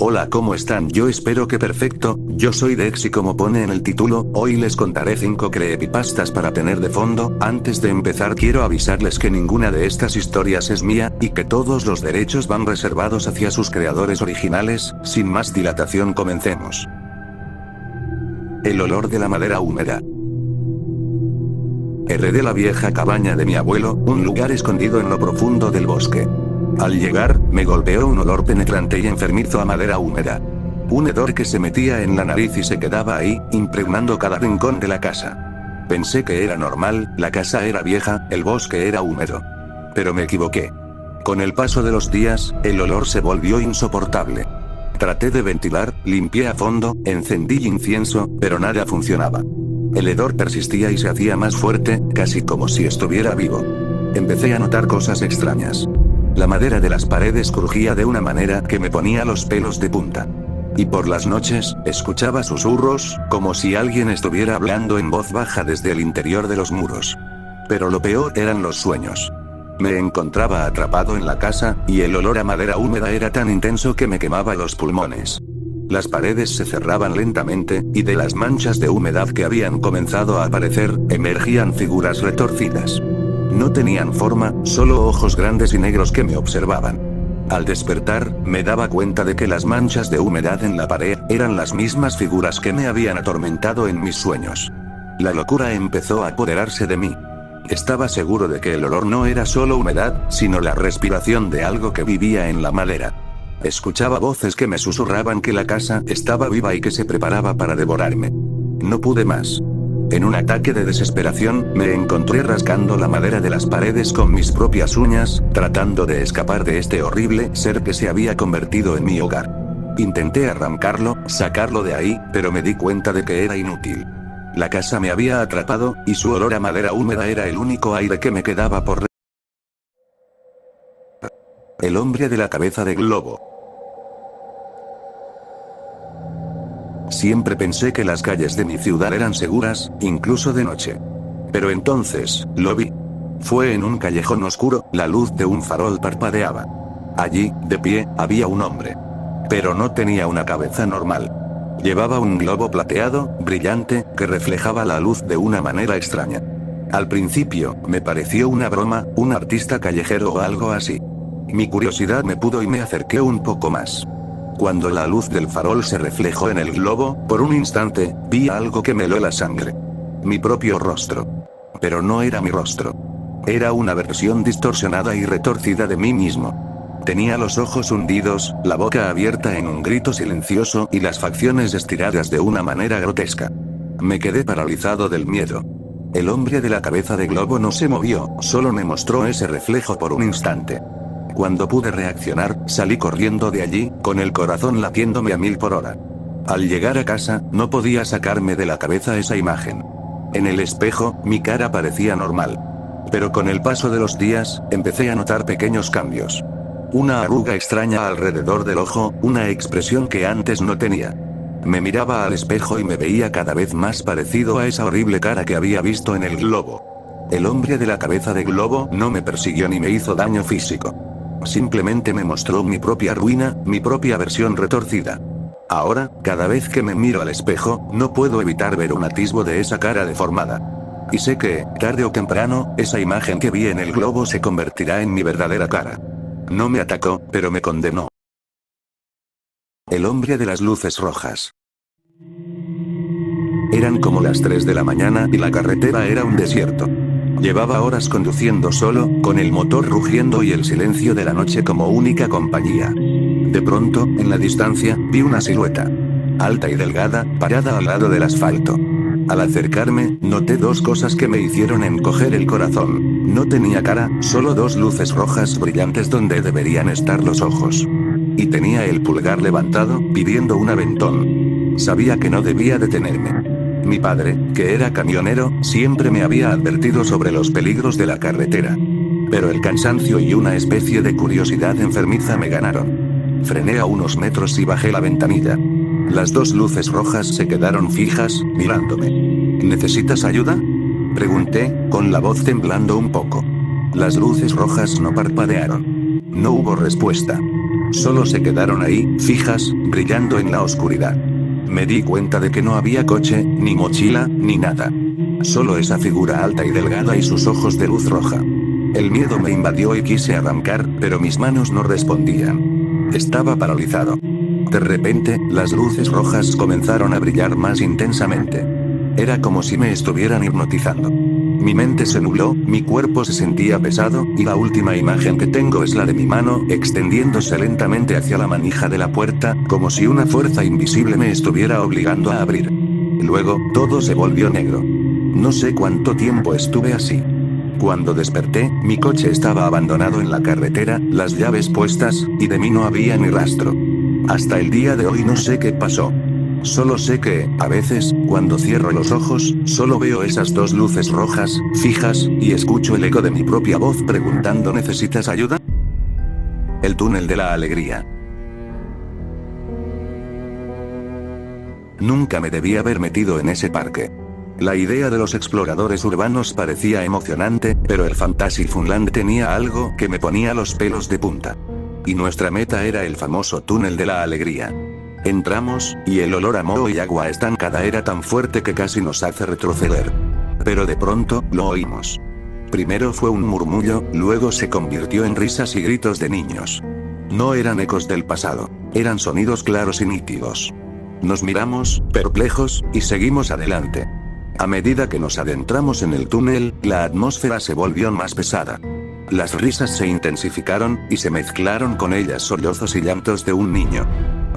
Hola, ¿cómo están? Yo espero que perfecto, yo soy Dex y como pone en el título, hoy les contaré 5 creepypastas para tener de fondo. Antes de empezar quiero avisarles que ninguna de estas historias es mía, y que todos los derechos van reservados hacia sus creadores originales. Sin más dilatación, comencemos. El olor de la madera húmeda. Heredé la vieja cabaña de mi abuelo, un lugar escondido en lo profundo del bosque. Al llegar, me golpeó un olor penetrante y enfermizo a madera húmeda. Un hedor que se metía en la nariz y se quedaba ahí, impregnando cada rincón de la casa. Pensé que era normal, la casa era vieja, el bosque era húmedo. Pero me equivoqué. Con el paso de los días, el olor se volvió insoportable. Traté de ventilar, limpié a fondo, encendí incienso, pero nada funcionaba. El hedor persistía y se hacía más fuerte, casi como si estuviera vivo. Empecé a notar cosas extrañas. La madera de las paredes crujía de una manera que me ponía los pelos de punta. Y por las noches, escuchaba susurros, como si alguien estuviera hablando en voz baja desde el interior de los muros. Pero lo peor eran los sueños. Me encontraba atrapado en la casa, y el olor a madera húmeda era tan intenso que me quemaba los pulmones. Las paredes se cerraban lentamente, y de las manchas de humedad que habían comenzado a aparecer, emergían figuras retorcidas. No tenían forma, solo ojos grandes y negros que me observaban. Al despertar, me daba cuenta de que las manchas de humedad en la pared eran las mismas figuras que me habían atormentado en mis sueños. La locura empezó a apoderarse de mí. Estaba seguro de que el olor no era solo humedad, sino la respiración de algo que vivía en la madera. Escuchaba voces que me susurraban que la casa estaba viva y que se preparaba para devorarme. No pude más. En un ataque de desesperación, me encontré rascando la madera de las paredes con mis propias uñas, tratando de escapar de este horrible ser que se había convertido en mi hogar. Intenté arrancarlo, sacarlo de ahí, pero me di cuenta de que era inútil. La casa me había atrapado, y su olor a madera húmeda era el único aire que me quedaba por respirar. El hombre de la cabeza de globo. Siempre pensé que las calles de mi ciudad eran seguras, incluso de noche. Pero entonces, lo vi. Fue en un callejón oscuro, la luz de un farol parpadeaba. Allí, de pie, había un hombre. Pero no tenía una cabeza normal. Llevaba un globo plateado, brillante, que reflejaba la luz de una manera extraña. Al principio, me pareció una broma, un artista callejero o algo así. Mi curiosidad me pudo y me acerqué un poco más. Cuando la luz del farol se reflejó en el globo, por un instante, vi algo que me heló la sangre. Mi propio rostro. Pero no era mi rostro. Era una versión distorsionada y retorcida de mí mismo. Tenía los ojos hundidos, la boca abierta en un grito silencioso y las facciones estiradas de una manera grotesca. Me quedé paralizado del miedo. El hombre de la cabeza de globo no se movió, solo me mostró ese reflejo por un instante. Cuando pude reaccionar, salí corriendo de allí, con el corazón latiéndome a 1000 por hora. Al llegar a casa, no podía sacarme de la cabeza esa imagen. En el espejo, mi cara parecía normal. Pero con el paso de los días, empecé a notar pequeños cambios. Una arruga extraña alrededor del ojo, una expresión que antes no tenía. Me miraba al espejo y me veía cada vez más parecido a esa horrible cara que había visto en el globo. El hombre de la cabeza de globo no me persiguió ni me hizo daño físico. Simplemente me mostró mi propia ruina, mi propia versión retorcida. Ahora, cada vez que me miro al espejo, no puedo evitar ver un atisbo de esa cara deformada. Y sé que, tarde o temprano, esa imagen que vi en el globo se convertirá en mi verdadera cara. No me atacó, pero me condenó. El hombre de las luces rojas. Eran como las 3 de la mañana y la carretera era un desierto. Llevaba horas conduciendo solo, con el motor rugiendo y el silencio de la noche como única compañía. De pronto, en la distancia, vi una silueta. Alta y delgada, parada al lado del asfalto. Al acercarme, noté dos cosas que me hicieron encoger el corazón. No tenía cara, solo dos luces rojas brillantes donde deberían estar los ojos. Y tenía el pulgar levantado, pidiendo un aventón. Sabía que no debía detenerme. Mi padre, que era camionero, siempre me había advertido sobre los peligros de la carretera. Pero el cansancio y una especie de curiosidad enfermiza me ganaron. Frené a unos metros y bajé la ventanilla. Las dos luces rojas se quedaron fijas, mirándome. ¿Necesitas ayuda?, pregunté, con la voz temblando un poco. Las luces rojas no parpadearon. No hubo respuesta. Solo se quedaron ahí, fijas, brillando en la oscuridad. Me di cuenta de que no había coche, ni mochila, ni nada. Solo esa figura alta y delgada y sus ojos de luz roja. El miedo me invadió y quise arrancar, pero mis manos no respondían. Estaba paralizado. De repente, las luces rojas comenzaron a brillar más intensamente. Era como si me estuvieran hipnotizando. Mi mente se nubló, mi cuerpo se sentía pesado, y la última imagen que tengo es la de mi mano extendiéndose lentamente hacia la manija de la puerta, como si una fuerza invisible me estuviera obligando a abrir. Luego, todo se volvió negro. No sé cuánto tiempo estuve así. Cuando desperté, mi coche estaba abandonado en la carretera, las llaves puestas, y de mí no había ni rastro. Hasta el día de hoy no sé qué pasó. Solo sé que, a veces, cuando cierro los ojos, solo veo esas dos luces rojas, fijas, y escucho el eco de mi propia voz preguntando ¿necesitas ayuda? El túnel de la alegría. Nunca me debí haber metido en ese parque. La idea de los exploradores urbanos parecía emocionante, pero el Fantasyfunland tenía algo que me ponía los pelos de punta. Y nuestra meta era el famoso túnel de la alegría. Entramos, y el olor a moho y agua estancada era tan fuerte que casi nos hace retroceder. Pero de pronto, lo oímos. Primero fue un murmullo, luego se convirtió en risas y gritos de niños. No eran ecos del pasado, eran sonidos claros y nítidos. Nos miramos, perplejos, y seguimos adelante. A medida que nos adentramos en el túnel, la atmósfera se volvió más pesada. Las risas se intensificaron, y se mezclaron con ellas sollozos y llantos de un niño.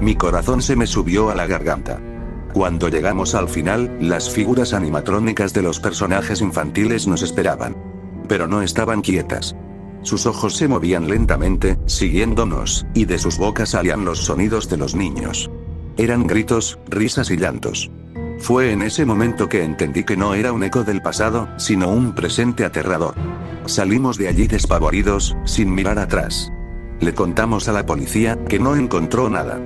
Mi corazón se me subió a la garganta. Cuando llegamos al final, las figuras animatrónicas de los personajes infantiles nos esperaban. Pero no estaban quietas. Sus ojos se movían lentamente, siguiéndonos, y de sus bocas salían los sonidos de los niños. Eran gritos, risas y llantos. Fue en ese momento que entendí que no era un eco del pasado, sino un presente aterrador. Salimos de allí despavoridos, sin mirar atrás. Le contamos a la policía, que no encontró nada.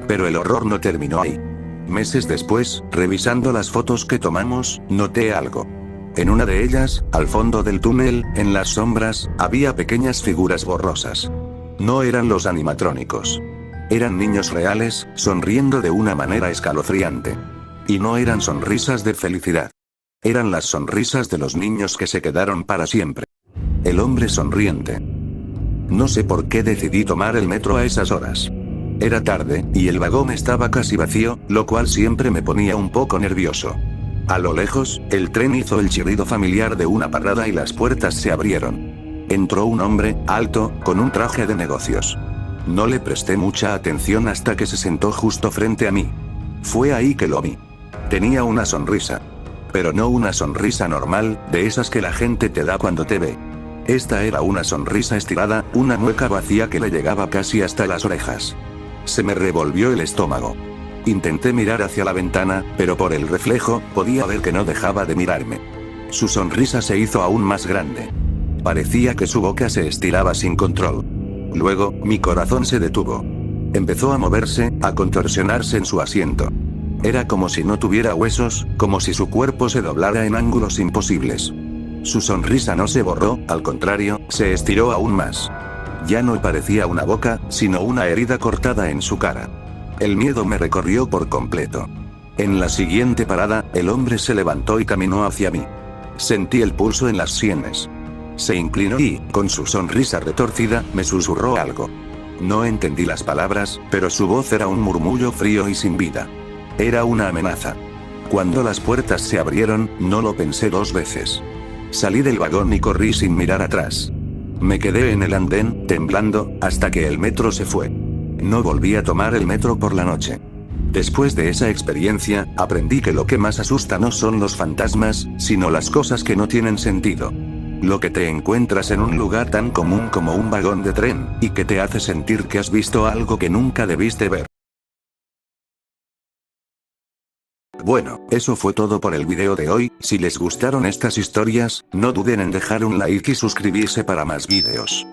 Pero el horror no terminó ahí. Meses después, revisando las fotos que tomamos, noté algo. En una de ellas, al fondo del túnel, en las sombras, había pequeñas figuras borrosas. No eran los animatrónicos. Eran niños reales, sonriendo de una manera escalofriante. Y no eran sonrisas de felicidad. Eran las sonrisas de los niños que se quedaron para siempre. El hombre sonriente. No sé por qué decidí tomar el metro a esas horas. Era tarde, y el vagón estaba casi vacío, lo cual siempre me ponía un poco nervioso. A lo lejos, el tren hizo el chirrido familiar de una parada y las puertas se abrieron. Entró un hombre, alto, con un traje de negocios. No le presté mucha atención hasta que se sentó justo frente a mí. Fue ahí que lo vi. Tenía una sonrisa. Pero no una sonrisa normal, de esas que la gente te da cuando te ve. Esta era una sonrisa estirada, una mueca vacía que le llegaba casi hasta las orejas. Se me revolvió el estómago. Intenté mirar hacia la ventana, pero por el reflejo, podía ver que no dejaba de mirarme. Su sonrisa se hizo aún más grande. Parecía que su boca se estiraba sin control. Luego, mi corazón se detuvo. Empezó a moverse, a contorsionarse en su asiento. Era como si no tuviera huesos, como si su cuerpo se doblara en ángulos imposibles. Su sonrisa no se borró, al contrario, se estiró aún más. Ya no parecía una boca, sino una herida cortada en su cara. El miedo me recorrió por completo. En la siguiente parada, el hombre se levantó y caminó hacia mí. Sentí el pulso en las sienes. Se inclinó y, con su sonrisa retorcida, me susurró algo. No entendí las palabras, pero su voz era un murmullo frío y sin vida. Era una amenaza. Cuando las puertas se abrieron, no lo pensé dos veces. Salí del vagón y corrí sin mirar atrás. Me quedé en el andén, temblando, hasta que el metro se fue. No volví a tomar el metro por la noche. Después de esa experiencia, aprendí que lo que más asusta no son los fantasmas, sino las cosas que no tienen sentido. Lo que te encuentras en un lugar tan común como un vagón de tren, y que te hace sentir que has visto algo que nunca debiste ver. Bueno, eso fue todo por el video de hoy. Si les gustaron estas historias, no duden en dejar un like y suscribirse para más videos.